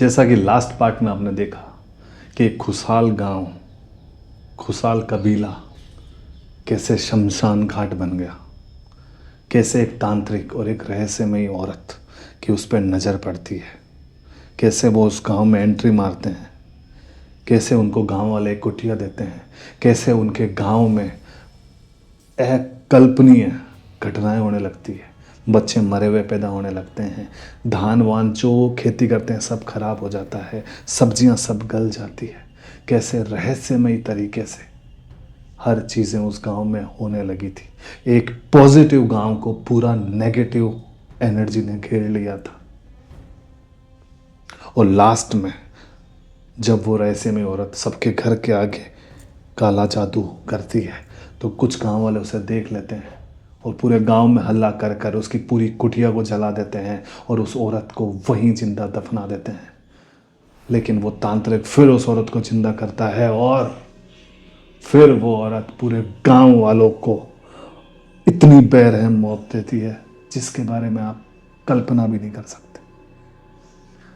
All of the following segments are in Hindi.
जैसा कि लास्ट पार्ट में आपने देखा कि एक खुशहाल गांव, खुशहाल कबीला कैसे शमशान घाट बन गया, कैसे एक तांत्रिक और एक रहस्यमयी औरत की उस पर नज़र पड़ती है, कैसे वो उस गांव में एंट्री मारते हैं, कैसे उनको गांव वाले एक कुटिया देते हैं, कैसे उनके गांव में अकल्पनीय घटनाएं होने लगती है, बच्चे मरे हुए पैदा होने लगते हैं, धान वान जो खेती करते हैं सब खराब हो जाता है, सब्जियां सब गल जाती है, कैसे रहस्यमयी तरीके से हर चीज़ें उस गांव में होने लगी थी। एक पॉजिटिव गांव को पूरा नेगेटिव एनर्जी ने घेर लिया था। और लास्ट में जब वो रहस्यमयी औरत सबके घर के आगे काला जादू करती है तो कुछ गांव वाले उसे देख लेते हैं और पूरे गांव में हल्ला कर कर उसकी पूरी कुटिया को जला देते हैं और उस औरत को वहीं जिंदा दफना देते हैं। लेकिन वो तांत्रिक फिर उस औरत को जिंदा करता है और फिर वो औरत पूरे गांव वालों को इतनी बेरहम मौत देती है जिसके बारे में आप कल्पना भी नहीं कर सकते।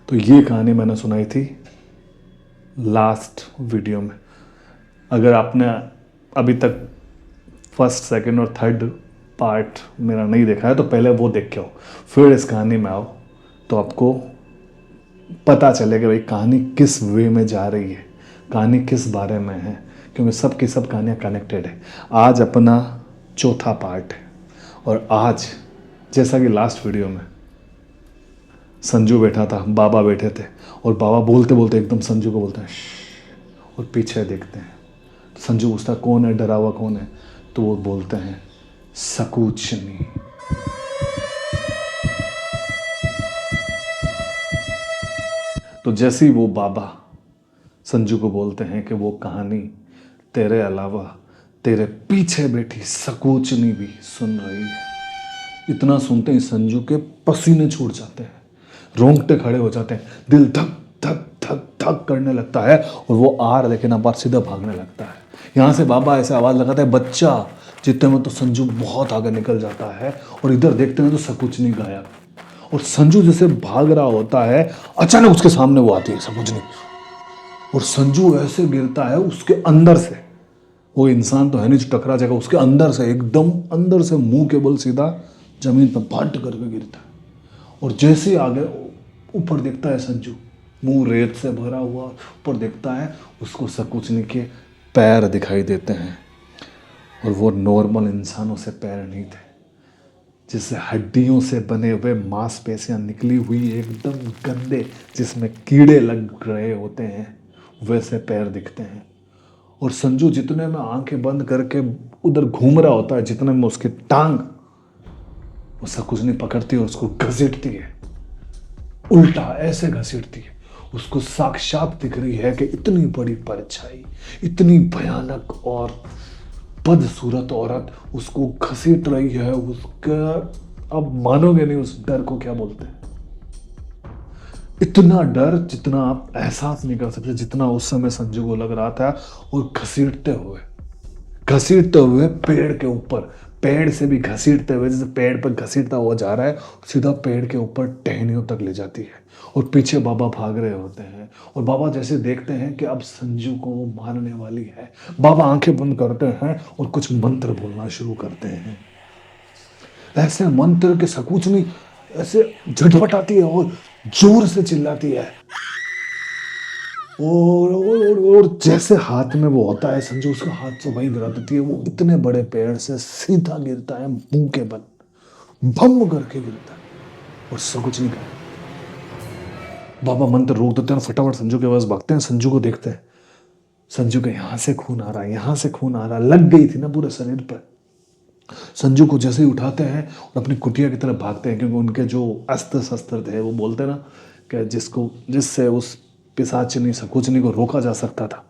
तो ये कहानी मैंने सुनाई थी लास्ट वीडियो में। अगर आपने अभी तक फर्स्ट, सेकंड और थर्ड पार्ट मेरा नहीं देखा है तो पहले वो देख के आओ, फिर इस कहानी में आओ तो आपको पता चलेगा भाई कहानी किस वे में जा रही है, कहानी किस बारे में है, क्योंकि सब की सब कहानियाँ कनेक्टेड है। आज अपना चौथा पार्ट है और आज जैसा कि लास्ट वीडियो में संजू बैठा था, बाबा बैठे थे और बाबा बोलते बोलते एकदम संजू को बोलते हैं श्श, और पीछे देखते हैं। तो संजू पूछता कौन है, डरा हुआ कौन है? तो वो बोलते हैं सकूचनी। तो जैसे ही वो बाबा संजू को बोलते हैं कि वो कहानी तेरे अलावा तेरे पीछे बैठी सकूचनी भी सुन रही है, इतना सुनते ही संजू के पसीने छूट जाते हैं, रोंगटे खड़े हो जाते हैं, दिल धक धक धक धक करने लगता है और वो आर लेकिन अब सीधा भागने लगता है। यहाँ से बाबा ऐसे आवाज़ लगाता है बच्चा, जितने में तो संजू बहुत आगे निकल जाता है और इधर देखते हैं तो सकूचनी गायब। और संजू जैसे भाग रहा होता है अचानक उसके सामने वो आती है सकूचनी और संजू ऐसे गिरता है उसके अंदर से, वो इंसान तो है नहीं जो टकरा जाएगा, उसके अंदर से एकदम अंदर से मुंह के बल सीधा जमीन पर भट करके गिरता है। और जैसे ही आगे ऊपर देखता है संजू, मुंह रेत से भरा हुआ, ऊपर देखता है उसको सकूचनी के पैर दिखाई देते हैं और वो नॉर्मल इंसानों से पैर नहीं थे, जिससे हड्डियों से बने हुए मांसपेशियां निकली हुई एकदम गंदे जिसमें कीड़े लग रहे होते हैं वैसे पैर दिखते हैं। और संजू जितने में आंखें बंद करके उधर घूम रहा होता है, जितने में उसकी टांग वो सकूचनी पकड़ती है और उसको घसीटती है, उल्टा ऐसे घसीटती है, उसको साक्षात दिख रही है कि इतनी बड़ी परछाई, इतनी भयानक और बदसूरत औरत उसको घसीट रही है। उसका अब मानोगे नहीं उस डर को क्या बोलते हैं, इतना डर जितना आप एहसास नहीं कर सकते जितना उस समय संजू को लग रहा था। और घसीटते हुए पेड़ के ऊपर, पेड़ से भी घसीटते हुए, जैसे पेड़ पर घसीटता हुआ जा रहा है सीधा पेड़ के ऊपर टहनियों तक ले जाती है और पीछे बाबा भाग रहे होते हैं। और बाबा जैसे देखते हैं कि अब संजू को वो मारने वाली है, बाबा आंखें बंद करते हैं और कुछ मंत्र बोलना शुरू करते हैं। ऐसे मंत्र के सकूचनी ऐसे झटपटाती है और जोर से चिल्लाती है और जैसे हाथ में वो होता है संजू उसका हाथ से वहीं गिरा देती है। वो इतने बड़े पेड़ से सीधा गिरता है, मुंह के बल भम करके गिरता है और सब कुछ नहीं कर। बाबा मंत्र रोक देते हैं, फटाफट संजू के पास भागते हैं, संजू को देखते हैं, संजू के यहाँ से खून आ रहा है, यहाँ से खून आ रहा है, लग गई थी ना पूरे शरीर पर। संजू को जैसे ही उठाते हैं और अपनी कुटिया की तरफ भागते हैं, क्योंकि उनके जो अस्त्र शस्त्र थे वो बोलते हैं ना कि जिससे उस पिशाचिनी सकूचनी को रोका जा सकता था,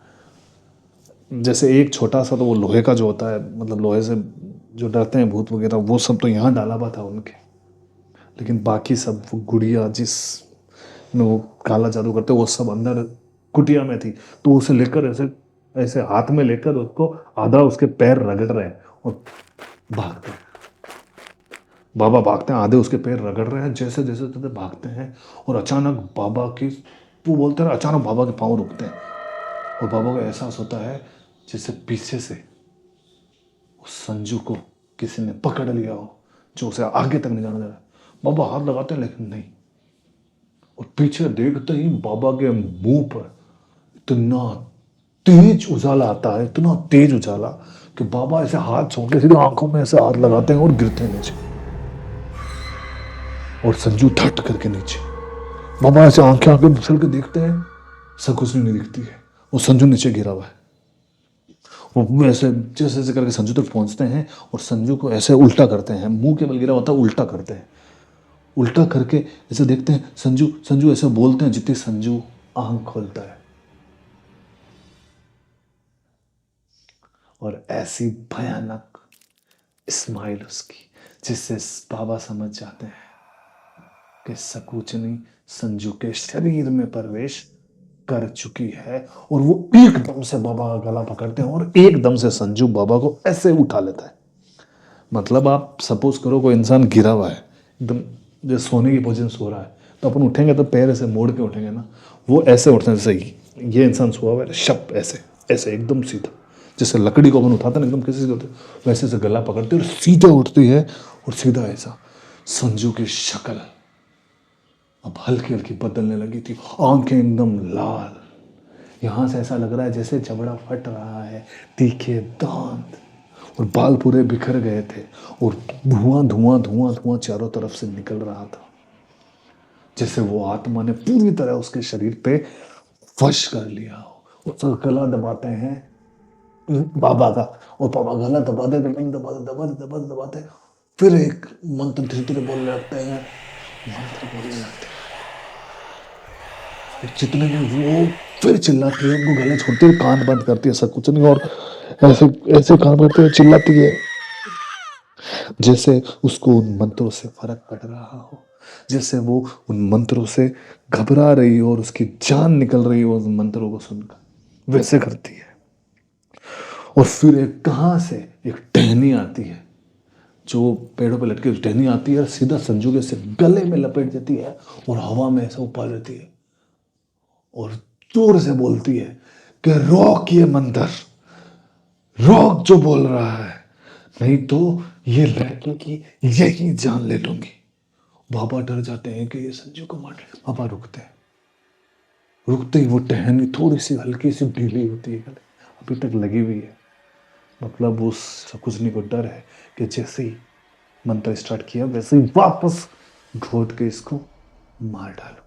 जैसे एक छोटा सा तो वो लोहे का जो होता है, मतलब लोहे से जो डरते हैं भूत वगैरह, वो सब तो यहाँ डाला हुआ था उनके, लेकिन बाकी सब वो गुड़िया जिस में वो काला जादू करते वो सब अंदर कुटिया में थी। तो उसे लेकर ऐसे ऐसे हाथ में लेकर उसको आधा उसके पैर रगड़ रहे हैं और भागते हैं। बाबा भागते हैं, आधे उसके पैर रगड़ रहे हैं, जैसे जैसे जैसे भागते हैं और अचानक बाबा की वो बोलते हैं, अचानक बाबा के पाँव रुकते हैं और बाबा को एहसास होता है जैसे पीछे से उस संजू को किसी ने पकड़ लिया हो, जो उसे आगे तक नहीं जाने दे रहा है। बाबा हाथ लगाते हैं लेकिन नहीं, और पीछे देखते ही बाबा के मुंह पर इतना तेज उजाला आता है, इतना तेज उजाला कि बाबा ऐसे हाथ छोड़ के सीधे आंखों में ऐसे हाथ लगाते हैं और गिरते हैं नीचे, और संजू धट करके नीचे। बाबा ऐसे आंखें आंखें फिसल के देखते हैं, सब कुछ नहीं दिखती है, वो संजू नीचे गिरा हुआ है। वो ऐसे जैसे जैसे करके संजू तक पहुंचते हैं और संजू को ऐसे उल्टा करते हैं, मुंह के बल गिरा होता है, उल्टा करते हैं। उल्टा करके ऐसे देखते हैं, संजू संजू ऐसे बोलते हैं, जितनी संजू आंख खोलता है, और ऐसी भयानक स्माइल उसकी, जिससे बाबा समझ जाते हैं कि सकूचनी संजू के शरीर में प्रवेश कर चुकी है। और वो एकदम से बाबा का गला पकड़ते हैं और एकदम से संजू बाबा को ऐसे उठा लेता है। मतलब आप सपोज करो कोई इंसान गिरा हुआ है, एकदम जैसे सोने की पोजीशन सो रहा है, तो अपन उठेंगे तो पैर ऐसे मोड़ के उठेंगे ना, वो ऐसे उठते हैं जैसे ये इंसान सोया हुआ है, शप ऐसे ऐसे एकदम सीधा, जैसे लकड़ी को अपन उठाते हैं ना एकदम किसी से होते, वैसे से गला पकड़ते और सीधा उठती है, और सीधा ऐसा। संजू की शक्ल अब हल्की हल्की बदलने लगी थी, आंखें एकदम लाल, यहाँ से ऐसा लग रहा है जैसे जबड़ा फट रहा है, तीखे दांत, और बाल पूरे बिखर गए थे, और धुआं धुआं धुआं धुआं चारों तरफ से निकल रहा था, जैसे वो आत्मा ने पूरी तरह उसके शरीर पे वश कर लिया हो। उसका गला दबाते हैं बाबा का, और बाबा गला दबाते दबाते दबाते दबाते दबाते फिर एक मंत्र धीरे धीरे बोलने लगते हैं, मंत्र बोलने लगते हैं। जितने में वो फिर चिल्लाती है, उनको गले छोड़ती है, कान बंद करती है, सब कुछ नहीं, और ऐसे ऐसे कान करते हुए चिल्लाती है, जैसे उसको उन मंत्रों से फर्क पड़ रहा हो, जैसे वो उन मंत्रों से घबरा रही हो और उसकी जान निकल रही हो उन मंत्रों को सुनकर, वैसे करती है। और फिर एक कहाँ से एक टहनी आती है, जो पेड़ों पे लटके टहनी आती है और सीधा संजू के से गले में लपेट देती है और हवा में ऐसा ऊपर देती है, और जोर से बोलती है कि रोक ये मंदिर, रोक जो बोल रहा है, नहीं तो ये लड़की की यही जान ले लूंगी। बाबा डर जाते हैं कि ये संजू को मार, बाबा रुकते हैं। रुकते ही वो टहनी थोड़ी सी हल्की सी ढीली होती है गले, अभी तक लगी हुई है। मतलब उस सकुचनी को डर है कि जैसे ही मंत्र स्टार्ट किया वैसे ही वापस घोट के इसको मार डालूंगी,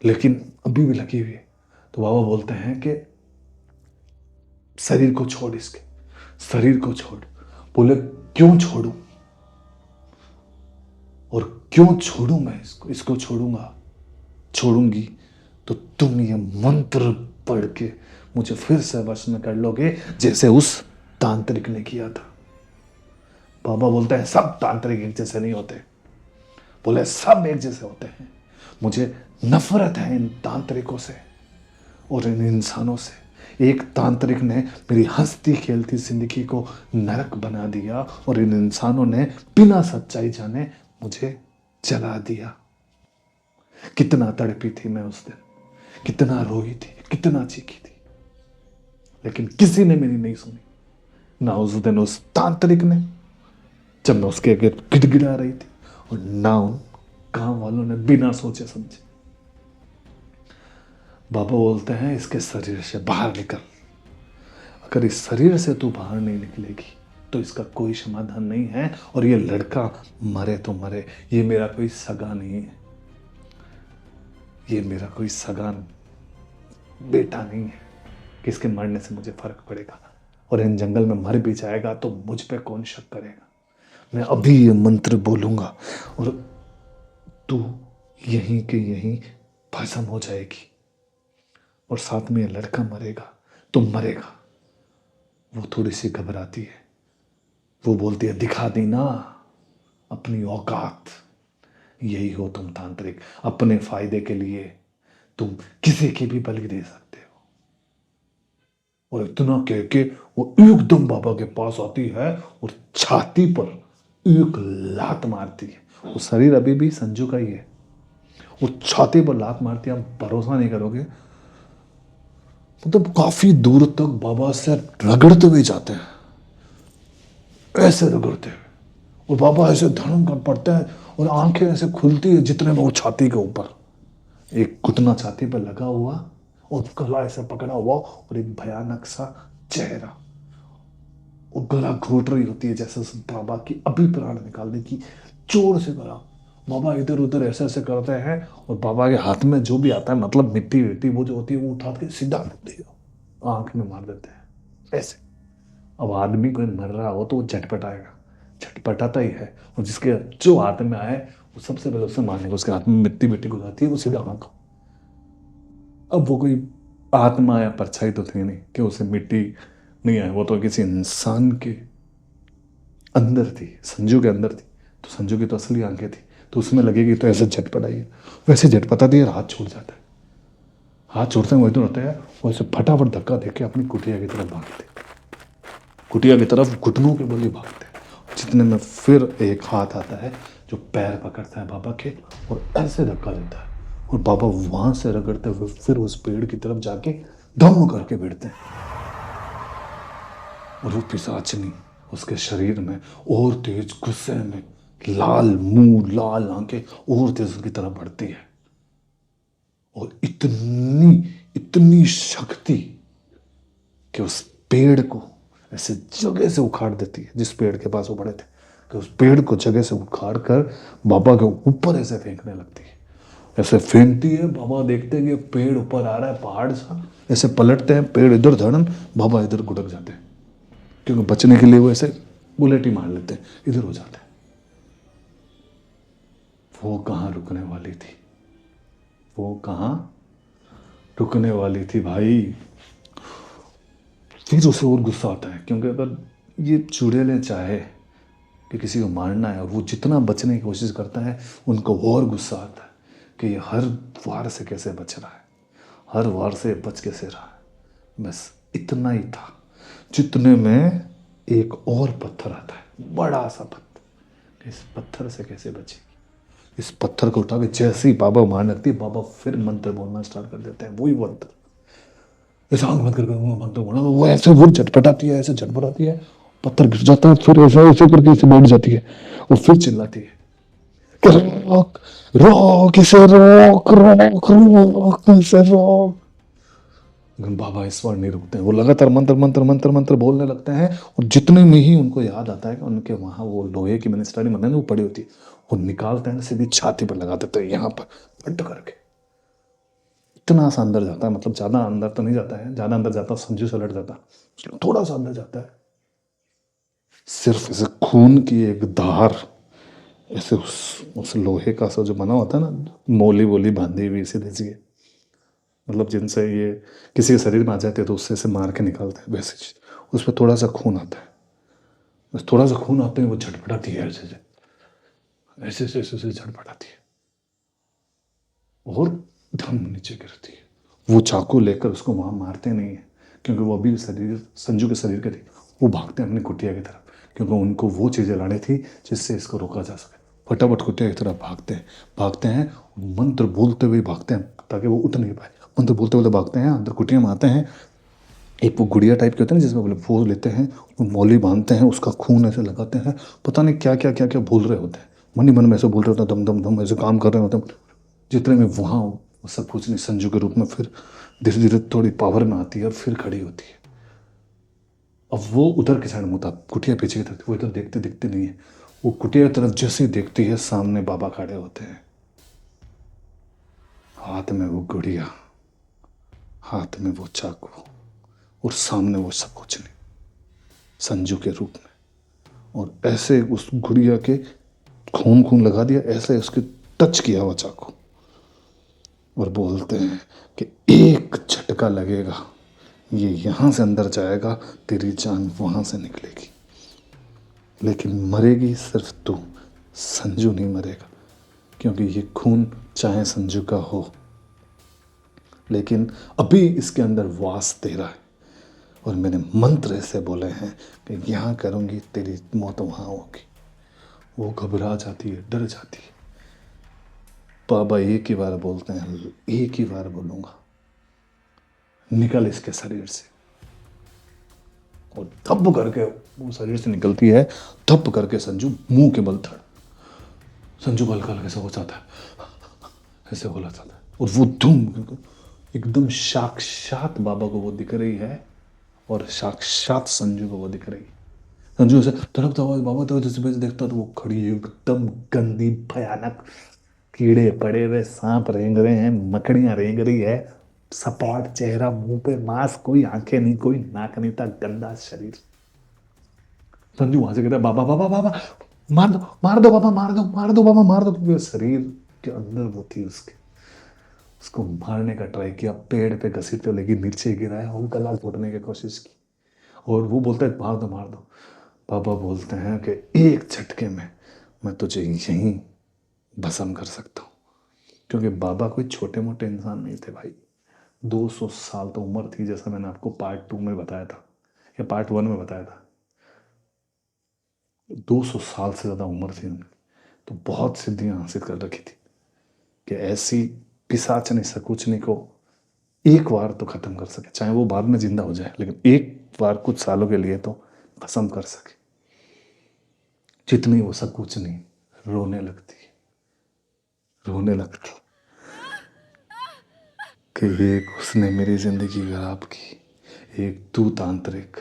लेकिन अभी भी लगी हुई है। तो बाबा बोलते हैं कि शरीर को छोड़, इसके शरीर को छोड़। बोले क्यों छोड़ूं, और क्यों छोड़ूं मैं इसको छोड़ूंगा, छोड़ूंगी तो तुम ये मंत्र पढ़ के मुझे फिर से वश में कर लोगे, जैसे उस तांत्रिक ने किया था। बाबा बोलते हैं सब तांत्रिक एक जैसे नहीं होते। बोले सब एक जैसे होते हैं। मुझे नफरत है इन तांत्रिकों से और इन इंसानों से। एक तांत्रिक ने मेरी हंसती खेलती जिंदगी को नरक बना दिया, और इन इंसानों ने बिना सच्चाई जाने मुझे जला दिया। कितना तड़पी थी मैं उस दिन, कितना रोई थी, कितना चीखी थी, लेकिन किसी ने मेरी नहीं सुनी। ना उस दिन उस तांत्रिक ने जब मैं उसके आगे गिड़गिड़ा रही थी, और ना उन गांव वालों ने बिना सोचे समझे। बाबा बोलते हैं इसके शरीर से बाहर निकल। अगर इस शरीर से तू बाहर नहीं निकलेगी तो इसका कोई समाधान नहीं है, और ये लड़का मरे तो मरे, ये मेरा कोई सगा नहीं है, ये मेरा कोई सगा बेटा नहीं है कि इसके मरने से मुझे फर्क पड़ेगा, और इन जंगल में मर भी जाएगा तो मुझ पे कौन शक करेगा। मैं अभी ये मंत्र बोलूंगा और तू यहीं के यहीं भस्म हो जाएगी, और साथ में ये लड़का मरेगा तो मरेगा। वो थोड़ी सी घबराती है, वो बोलती है दिखा दी ना अपनी औकात, यही हो तुम तांत्रिक, अपने फायदे के लिए तुम किसी की भी बलि दे सकते हो। और इतना कह के वो एकदम बाबा के पास आती है और छाती पर एक लात मारती है। वो शरीर अभी भी संजू का ही है, वो छाती पर लात मारती है, आप भरोसा नहीं करोगे, मतलब काफी दूर तक बाबा से रगड़ते हुए जाते हैं, ऐसे रगड़ते हुए, और बाबा ऐसे धड़म कर पड़ते हैं और आंखें ऐसे खुलती है जितने में वो छाती के ऊपर, एक घुटना छाती पर लगा हुआ और गला ऐसे पकड़ा हुआ और एक भयानक सा चेहरा, और गला घोट रही होती है जैसे उस बाबा की अभी प्राण निकालने की, जोर से गला। बाबा इधर उधर ऐसे ऐसे करते हैं और बाबा के हाथ में जो भी आता है, मतलब मिट्टी विट्टी वो जो होती है, वो उठा के सीधा आंख में मार देते हैं ऐसे। अब आदमी कोई मर रहा हो तो वो झटपटाएगा, झटपटाता ही है, और जिसके जो हाथ में आए वो सबसे पहले उससे मारने को, उसके हाथ में मिट्टी मिट्टी गुजरती है, वो सीधा आंख। अब वो कोई आत्मा या परछाई तो थी नहीं कि उसे मिट्टी नहीं आए, वो तो किसी इंसान के अंदर थी, संजू के अंदर थी, तो संजू की तो असली आंखें थी, तो उसमें लगेगी तो ऐसे झटपटाई, वैसे झटपटाती है, हाथ छूट जाता है, हाथ छोड़ते हैं, वही तो होता है, वैसे फटाफट धक्का देके अपनी कुटिया की तरफ भागते, कुटिया की तरफ घुटनों के बल ही भागते, जितने में फिर एक हाथ आता है जो पैर पकड़ता है बाबा के और ऐसे धक्का देता है, और बाबा वहां से रगड़ते हुए फिर उस पेड़ की तरफ जाके धम करके भिड़ते हैं, और वो पिशाचनी उसके शरीर में और तेज, गुस्से में, लाल मुंह, लाल आंखें और तेज उसकी तरफ बढ़ती है, और इतनी इतनी शक्ति कि उस पेड़ को ऐसे जगह से उखाड़ देती है, जिस पेड़ के पास वो बड़े थे, कि उस पेड़ को जगह से उखाड़ कर बाबा के ऊपर ऐसे फेंकने लगती है, ऐसे फेंकती है, बाबा देखते हैं कि पेड़ ऊपर आ रहा है पहाड़ सा, ऐसे पलटते हैं, पेड़ इधर धड़न, बाबा इधर गुड़क जाते हैं, क्योंकि बचने के लिए वो ऐसे बुलेट ही मार लेते हैं, इधर हो जाते हैं। वो कहाँ रुकने वाली थी, वो कहाँ रुकने वाली थी भाई। फिर उसे और गुस्सा आता है, क्योंकि अगर ये चुड़ैलें चाहे कि किसी को मारना है और वो जितना बचने की कोशिश करता है, उनको और गुस्सा आता है कि ये हर वार से कैसे बच रहा है, हर वार से बच कैसे रहा है। बस इतना ही था, जितने में एक और पत्थर आता है, बड़ा सा पत्थर, इस पत्थर से कैसे बचेगी। इस पत्थर को उठा के जैसे ही बाबा मारने लगती है, बाबा फिर मंत्र बोलना स्टार्ट कर देते हैं, वही मंत्र, ऐसा आंख बंद करके मंत्र बोलना, वो ऐसे वो झटपटाती है, ऐसे झटपटाती है, पत्थर गिर जाता है, फिर ऐसा ऐसे करके इसे बैठ जाती है, और फिर चिल्लाती है कि रोक रोक इसे, रोक रोक रोक इसे रोक। लेकिन बाबा इस बार नहीं रुकते हैं, वो लगातार मंत्र मंत्र मंत्र मंत्र बोलने लगते हैं, और जितने में ही उनको याद आता है कि उनके वहाँ वो लोहे की मिनिस्ट्री मंदिर वो पड़ी होती है, वो निकालते हैं, सीधी छाती पर लगा देते हैं, यहाँ पर फट करके। इतना सा अंदर जाता है, मतलब ज़्यादा अंदर तो नहीं जाता है, ज़्यादा अंदर जाता संजू से लड़ जाता, थोड़ा सा अंदर जाता है, सिर्फ ऐसे खून की एक धार ऐसे उस लोहे का सा जो बना होता है ना, मोली वोली बांधी हुई सीधे सीधे, मतलब जिनसे ये किसी के शरीर में आ जाते हैं तो उससे ऐसे मार के निकालते हैं, वैसे चीज उस पर थोड़ा सा खून आता है, बस थोड़ा सा खून आते हैं, वो झटपटाती है, ऐसे ऐसे ऐसे ऐसे ऐसे झटपटाती है और धम नीचे गिरती है। वो चाकू लेकर उसको वहां मारते नहीं है, क्योंकि वो अभी शरीर संजू के शरीर के थे, वो भागते हैं अपनी कुटिया की तरफ, क्योंकि उनको वो चीज़ें लानी थी जिससे इसको रोका जा सके। फटाफट कुटिया की तरफ भागते हैं, मंत्र बोलते हुए भागते हैं ताकि वो उठ नहीं पाए, मंत्र बोलते बोलते भागते हैं, अंदर कुटिया में आते हैं, एक वो गुड़िया टाइप के होते हैं जिसमें बोले वो लेते हैं, वो मौली बांधते हैं, उसका खून ऐसे लगाते हैं, पता नहीं क्या क्या क्या क्या बोल रहे होते हैं, मन ही मन में ऐसे बोल रहे होते हैं, दम दम दम ऐसे काम कर रहे होते हैं, जितने में वहाँ सब कुछ नहीं संजू के रूप में फिर धीरे धीरे थोड़ी पावर में आती है और फिर खड़ी होती है। अब वो उधर की साइड मुता, कुटिया पीछे की तरफ, वो इधर देखते देखते नहीं है, वो कुटिया की तरफ जैसे ही देखती है, सामने बाबा खड़े होते हैं, हाथ में वो गुड़िया, हाथ में वो चाकू, और सामने वो सब कुछ नहीं संजू के रूप में, और ऐसे उस गुड़िया के खून खून लगा दिया, ऐसे उसके टच किया हुआ चाकू, और बोलते हैं कि एक झटका लगेगा, ये यहाँ से अंदर जाएगा, तेरी जान वहाँ से निकलेगी, लेकिन मरेगी सिर्फ तू, संजू नहीं मरेगा, क्योंकि ये खून चाहे संजू का हो, लेकिन अभी इसके अंदर वास तेरा है, और मैंने मंत्र ऐसे बोले हैं कि यहाँ करूँगी तेरी मौत वहाँ होगी। वो घबरा जाती है, डर जाती है, बाबा एक ही बार बोलते हैं, एक ही बार बोलूंगा, निकल इसके शरीर से। और धप करके वो शरीर से निकलती है, धप करके संजू मुंह के बल धड़। संजू हल्का हल्का से हो जाता है, ऐसे हो जाता है, और वो धूम एकदम साक्षात बाबा को वो दिख रही है, और साक्षात संजू को वो दिख रही है। संजू ऐसे तड़पता हुआ बाबा तो जैसे देखता तो वो खड़ी है एकदम गंदी भयानक, कीड़े पड़े हुए, सांप रेंग रहे हैं, मकड़ियां रेंग रही है, सपाट चेहरा, मुंह पे मास्क, कोई आंखें नहीं, कोई नाक नहीं था, गंदा शरीर। संजू वहां से कहता है बाबा बाबा बाबा मार दो, मार दो बाबा, मार दो, मार दो बाबा, मार दो, क्योंकि शरीर के अंदर वो थी उसके। उसको मारने का ट्राई किया, पेड़ पे घसीटते, लेकिन नीचे गिराया और गला घोटने की कोशिश की, और वो बोलता है मार दो, मार दो। बाबा बोलते हैं कि एक झटके में मैं तुझे यहीं भस्म कर सकता हूँ, क्योंकि बाबा कोई छोटे मोटे इंसान नहीं थे भाई। 200 साल तो उम्र थी, जैसा मैंने आपको पार्ट 2 में बताया था या पार्ट 1 में बताया था। 200 साल से ज़्यादा उम्र थी उनकी, तो बहुत सिद्धियां हासिल कर रखी थी कि ऐसी पिशाचनी सकुचनी को एक बार तो ख़त्म कर सके, चाहे वो बाद में जिंदा हो जाए, लेकिन एक बार कुछ सालों के लिए तो खत्म कर सके। जितनी वो सकुचनी रोने लगती, रोने लगती कि एक उसने मेरी जिंदगी खराब की, एक तू तांत्रिक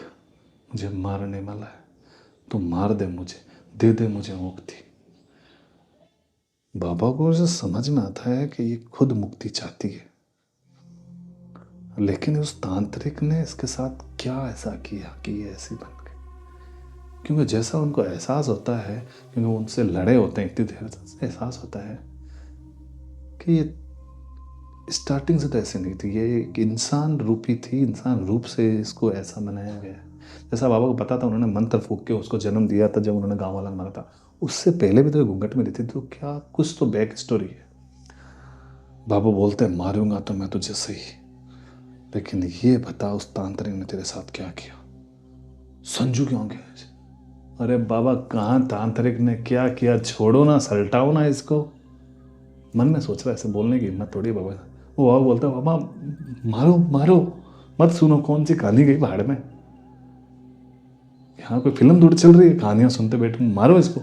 मुझे मारने वाला है, तू मार दे मुझे, दे दे मुझे मुक्ति। बाबा को उसे समझ में आता है कि ये खुद मुक्ति चाहती है, लेकिन उस तांत्रिक ने इसके साथ क्या ऐसा किया कि ये ऐसी बन गई। क्योंकि जैसा उनको एहसास होता है, क्योंकि वो उनसे लड़े होते हैं इतनी देर से, एहसास होता है कि ये स्टार्टिंग से तो ऐसे नहीं थी, ये एक इंसान रूपी थी, इंसान रूप से इसको ऐसा बनाया गया। जैसा बाबा को पता था, उन्होंने मंत्र फूक के उसको जन्म दिया था जब उन्होंने गाँव वाला मारा था, उससे पहले भी तो ये घूंघट में रहती थी, तो क्या कुछ तो बैक स्टोरी है। बाबा बोलते हैं मारूंगा तो मैं तुझे सही, लेकिन ये बता उस तांत्रिक ने तेरे साथ क्या किया। संजू क्यों गया? अरे बाबा कहाँ तांत्रिक ने क्या किया, छोड़ो ना, सलटाओ ना इसको। मन में सोच रहा है, ऐसे बोलने की हिम्मत थोड़ी बाबा। वो बाबा बोलता है बाबा मारो मारो मत, सुनो कौन सी कहानी गई पहाड़ में, यहाँ कोई फिल्म थोड़ी चल रही है, कहानियां सुनते बैठे, मारो इसको।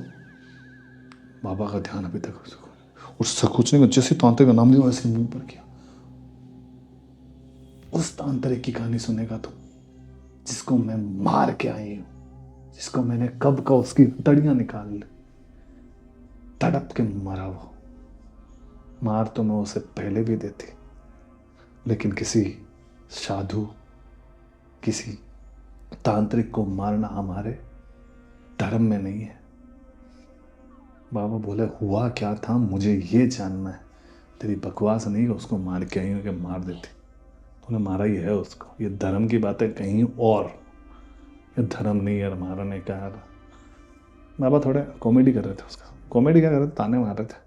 बाबा का ध्यान अभी तक उसको, और सकुचने को जैसे तांत्रिक का नाम लिया वैसे मुंह पर किया। उस तांत्रिक की कहानी सुनेगा तो, जिसको मैं मार के आई हूं, जिसको मैंने कब का उसकी तड़ियां निकाल ली, तड़प के मरा वो। मार तो मैं उसे पहले भी देती, लेकिन किसी साधु, किसी तांत्रिक को मारना हमारे धर्म में नहीं है। बाबा बोले हुआ क्या था मुझे ये जानना है, तेरी बकवास नहीं कि उसको मार के आई हूं कि मार देती, तूने मारा ही है उसको। ये धर्म की बात है कहीं और, ये धर्म नहीं है मारने का। बाबा थोड़े कॉमेडी कर रहे थे, उसका कॉमेडी क्या कर रहे थे, ताने मार रहे थे।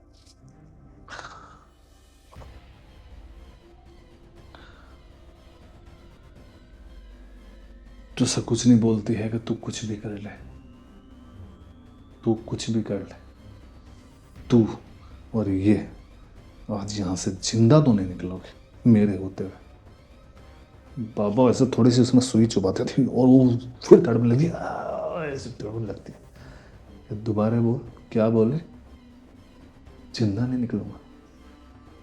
तो सब कुछ नहीं बोलती है कि तू कुछ भी कर ले, तू कुछ भी कर ले, तू और ये आज यहाँ से जिंदा तो नहीं निकलोगे मेरे होते हुए। बाबा ऐसे थोड़ी सी उसमें सुई चुबाते थे और वो फिर तड़पने लगी, ऐसे तड़पने लगती है। दोबारा बोल, क्या बोले, जिंदा नहीं निकलूंगा।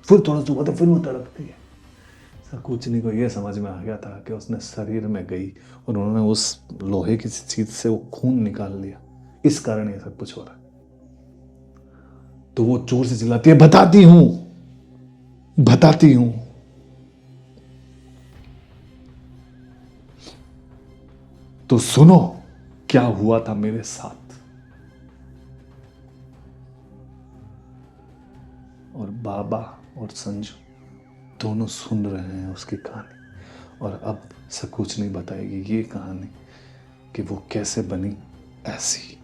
फिर थोड़ा चुबाते, फिर वो तड़पती है। सकुचनी को ये समझ में आ गया था कि उसने शरीर में गई और उन्होंने उस लोहे की चीज से वो खून निकाल लिया, इस कारण ये सब कुछ हो रहा है। तो वो जोर से चिल्लाती है, बताती हूं, बताती हूं। तो सुनो क्या हुआ था मेरे साथ। और बाबा और संजू दोनों सुन रहे हैं उसकी कहानी, और अब सकुचनी बताएगी ये कहानी कि वो कैसे बनी ऐसी।